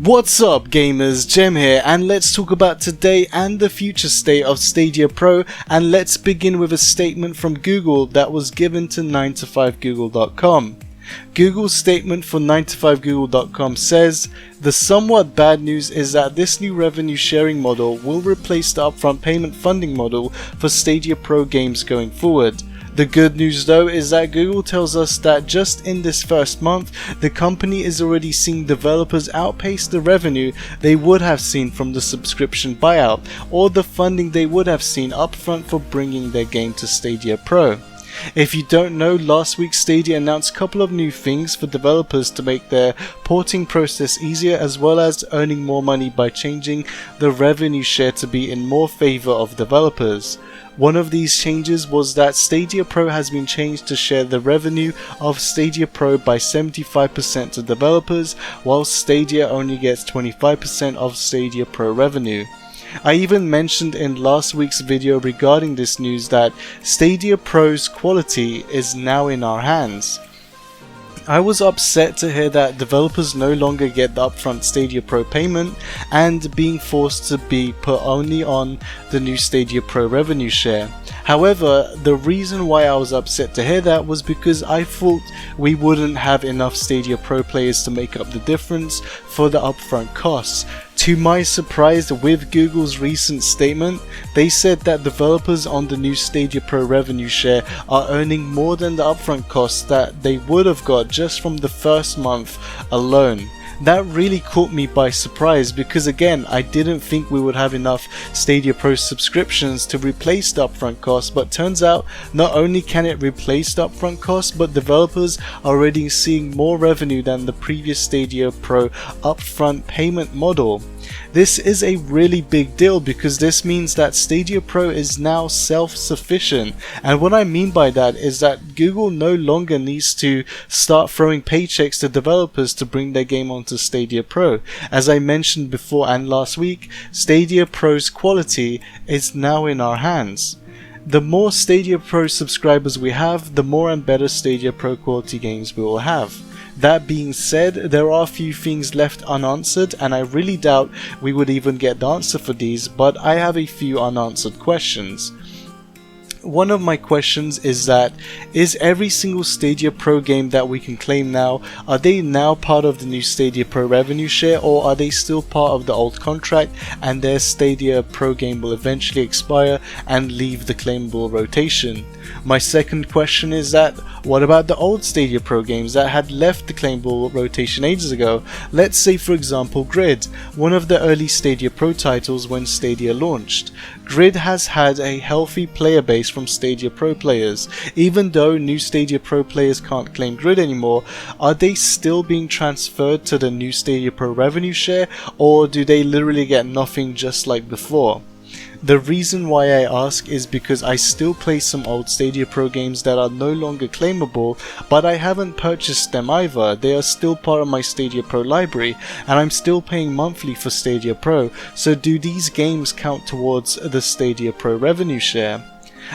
What's up gamers, Jem here, and let's talk about today and the future state of Stadia Pro, and let's begin with a statement from Google that was given to 9to5google.com. Google's statement for 9to5google.com says, "The somewhat bad news is that this new revenue sharing model will replace the upfront payment funding model for Stadia Pro games going forward. The good news though is that Google tells us that just in this first month, the company is already seeing developers outpace the revenue they would have seen from the subscription buyout or the funding they would have seen upfront for bringing their game to Stadia Pro." If you don't know, last week Stadia announced a couple of new things for developers to make their porting process easier, as well as earning more money by changing the revenue share to be in more favor of developers. One of these changes was that Stadia Pro has been changed to share the revenue of Stadia Pro by 75% to developers, while Stadia only gets 25% of Stadia Pro revenue. I even mentioned in last week's video regarding this news that Stadia Pro's quality is now in our hands. I was upset to hear that developers no longer get the upfront Stadia Pro payment and being forced to be put only on the new Stadia Pro revenue share. However, the reason why I was upset to hear that was because I thought we wouldn't have enough Stadia Pro players to make up the difference for the upfront costs. To my surprise, with Google's recent statement, they said that developers on the new Stadia Pro revenue share are earning more than the upfront costs that they would have got just from the first month alone. That really caught me by surprise because again, I didn't think we would have enough Stadia Pro subscriptions to replace the upfront costs, but turns out not only can it replace the upfront costs, but developers are already seeing more revenue than the previous Stadia Pro upfront payment model. This is a really big deal because this means that Stadia Pro is now self-sufficient, and what I mean by that is that Google no longer needs to start throwing paychecks to developers to bring their game onto Stadia Pro. As I mentioned before and last week, Stadia Pro's quality is now in our hands. The more Stadia Pro subscribers we have, the more and better Stadia Pro quality games we will have. That being said, there are a few things left unanswered, and I really doubt we would even get the answer for these, but I have a few unanswered questions. One of my questions is that, is every single Stadia Pro game that we can claim now, are they now part of the new Stadia Pro revenue share, or are they still part of the old contract and their Stadia Pro game will eventually expire and leave the claimable rotation? My second question is that, what about the old Stadia Pro games that had left the claimable rotation ages ago? Let's say for example Grid, one of the early Stadia Pro titles when Stadia launched. Grid has had a healthy player base from Stadia Pro players. Even though new Stadia Pro players can't claim Grid anymore, are they still being transferred to the new Stadia Pro revenue share, or do they literally get nothing just like before? The reason why I ask is because I still play some old Stadia Pro games that are no longer claimable, but I haven't purchased them either. They are still part of my Stadia Pro library, and I'm still paying monthly for Stadia Pro, so do these games count towards the Stadia Pro revenue share?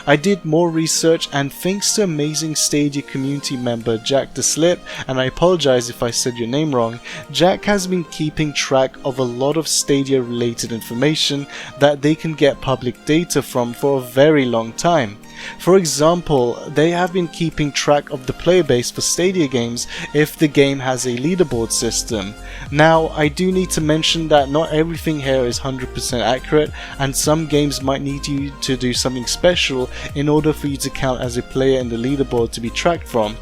I did more research, and thanks to amazing Stadia community member Jack the Slip, and I apologize if I said your name wrong, Jack has been keeping track of a lot of Stadia related information that they can get public data from for a very long time. For example, they have been keeping track of the player base for Stadia games if the game has a leaderboard system. Now, I do need to mention that not everything here is 100% accurate, and some games might need you to do something special in order for you to count as a player in the leaderboard to be tracked from.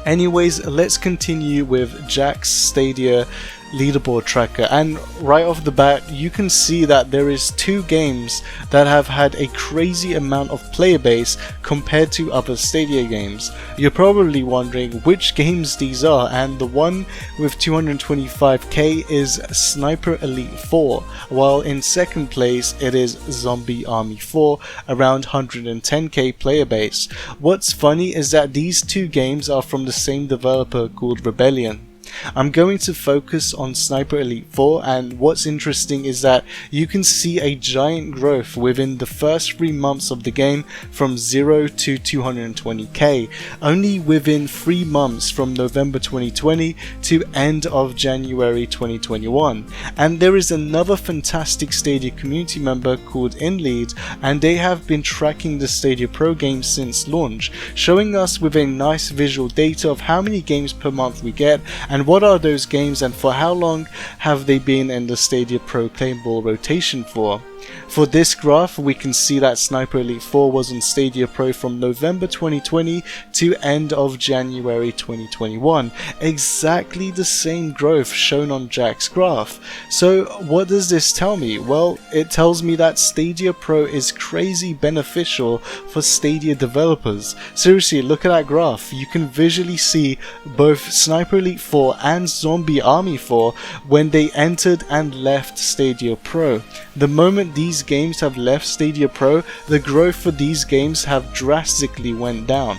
Anyways, let's continue with Jack's Stadia leaderboard tracker, and right off the bat you can see that there is two games that have had a crazy amount of player base compared to other Stadia games. You're probably wondering which games these are, and the one with 225k is Sniper Elite 4, while in second place it is Zombie Army 4, around 110k player base. What's funny is that these two games are from the same developer called Rebellion. I'm going to focus on Sniper Elite 4, and what's interesting is that you can see a giant growth within the first 3 months of the game from 0 to 220k, only within 3 months from November 2020 to end of January 2021. And there is another fantastic Stadia community member called InLead, and they have been tracking the Stadia Pro games since launch, showing us with a nice visual data of how many games per month we get and what are those games and for how long have they been in the Stadia Pro claimable rotation for. For this graph, we can see that Sniper Elite 4 was on Stadia Pro from November 2020 to end of January 2021. Exactly the same growth shown on Jack's graph. So what does this tell me? Well, it tells me that Stadia Pro is crazy beneficial for Stadia developers. Seriously, look at that graph. You can visually see both Sniper Elite 4 and Zombie Army 4 when they entered and left Stadia Pro. The moment these games have left Stadia Pro, the growth for these games have drastically went down.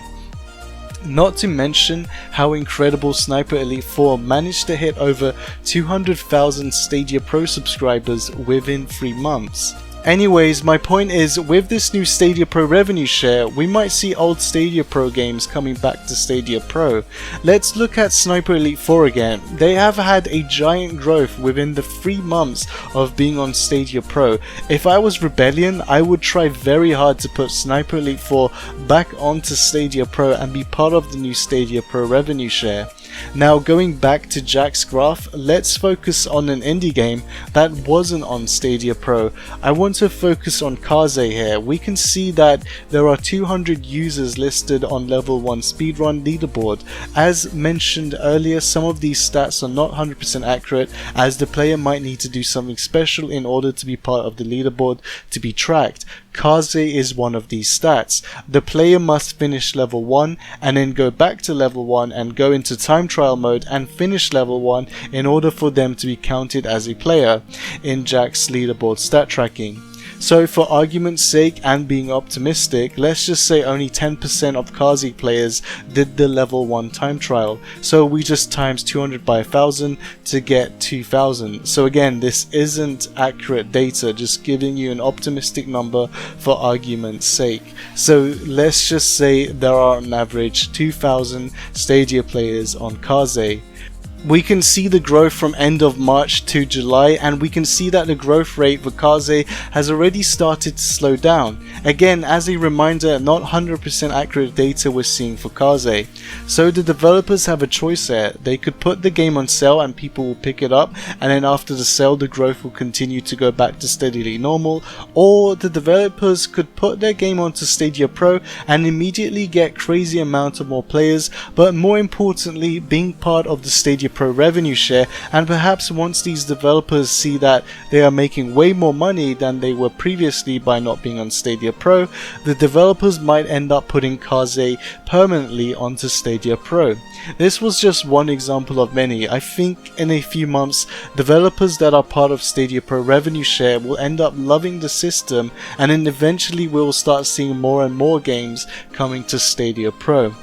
Not to mention how incredible Sniper Elite 4 managed to hit over 200,000 Stadia Pro subscribers within 3 months. Anyways, my point is, with this new Stadia Pro revenue share, we might see old Stadia Pro games coming back to Stadia Pro. Let's look at Sniper Elite 4 again. They have had a giant growth within the 3 months of being on Stadia Pro. If I was Rebellion, I would try very hard to put Sniper Elite 4 back onto Stadia Pro and be part of the new Stadia Pro revenue share. Now, going back to Jack's graph, let's focus on an indie game that wasn't on Stadia Pro. I want to focus on Kaze here. We can see that there are 200 users listed on level 1 speedrun leaderboard. As mentioned earlier, some of these stats are not 100% accurate, as the player might need to do something special in order to be part of the leaderboard to be tracked. Kaze is one of these stats. The player must finish level 1 and then go back to level 1 and go into time trial mode and finish level 1 in order for them to be counted as a player in Jack's leaderboard stat tracking. So for argument's sake and being optimistic, let's just say only 10% of Kaze players did the level 1 time trial. So we just times 200 by 1000 to get 2000. So again, this isn't accurate data, just giving you an optimistic number for argument's sake. So let's just say there are on average 2000 Stadia players on Kaze. We can see the growth from end of March to July, and we can see that the growth rate for Kaze has already started to slow down. Again, as a reminder, not 100% accurate data we're seeing for Kaze. So the developers have a choice here. They could put the game on sale and people will pick it up, and then after the sale the growth will continue to go back to steadily normal, or the developers could put their game onto Stadia Pro and immediately get crazy amount of more players, but more importantly being part of the Stadia Pro revenue share. And perhaps once these developers see that they are making way more money than they were previously by not being on Stadia Pro, the developers might end up putting Kaze permanently onto Stadia Pro. This was just one example of many. I think in a few months, developers that are part of Stadia Pro revenue share will end up loving the system, and then eventually we'll start seeing more and more games coming to Stadia Pro.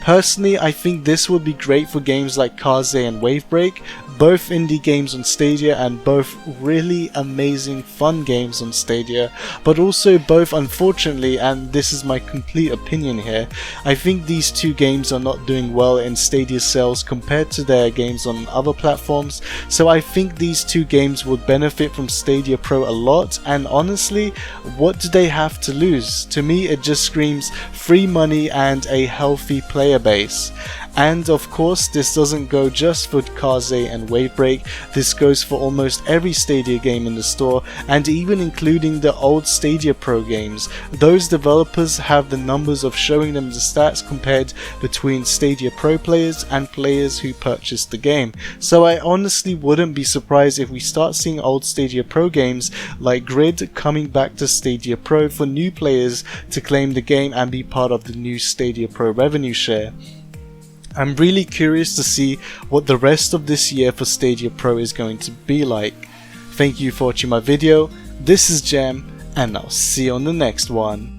Personally, I think this would be great for games like Kaze and Wavebreak, both indie games on Stadia and both really amazing fun games on Stadia, but also both, unfortunately, and this is my complete opinion here, I think these two games are not doing well in Stadia sales compared to their games on other platforms, so I think these two games would benefit from Stadia Pro a lot, and honestly, what do they have to lose? To me, it just screams free money and a healthy player base. And of course, this doesn't go just for Kaze and Wavebreak, this goes for almost every Stadia game in the store, and even including the old Stadia Pro games. Those developers have the numbers of showing them the stats compared between Stadia Pro players and players who purchased the game. So I honestly wouldn't be surprised if we start seeing old Stadia Pro games like Grid coming back to Stadia Pro for new players to claim the game and be part of the new Stadia Pro revenue share. I'm really curious to see what the rest of this year for Stadia Pro is going to be like. Thank you for watching my video. This is Jam, and I'll see you on the next one.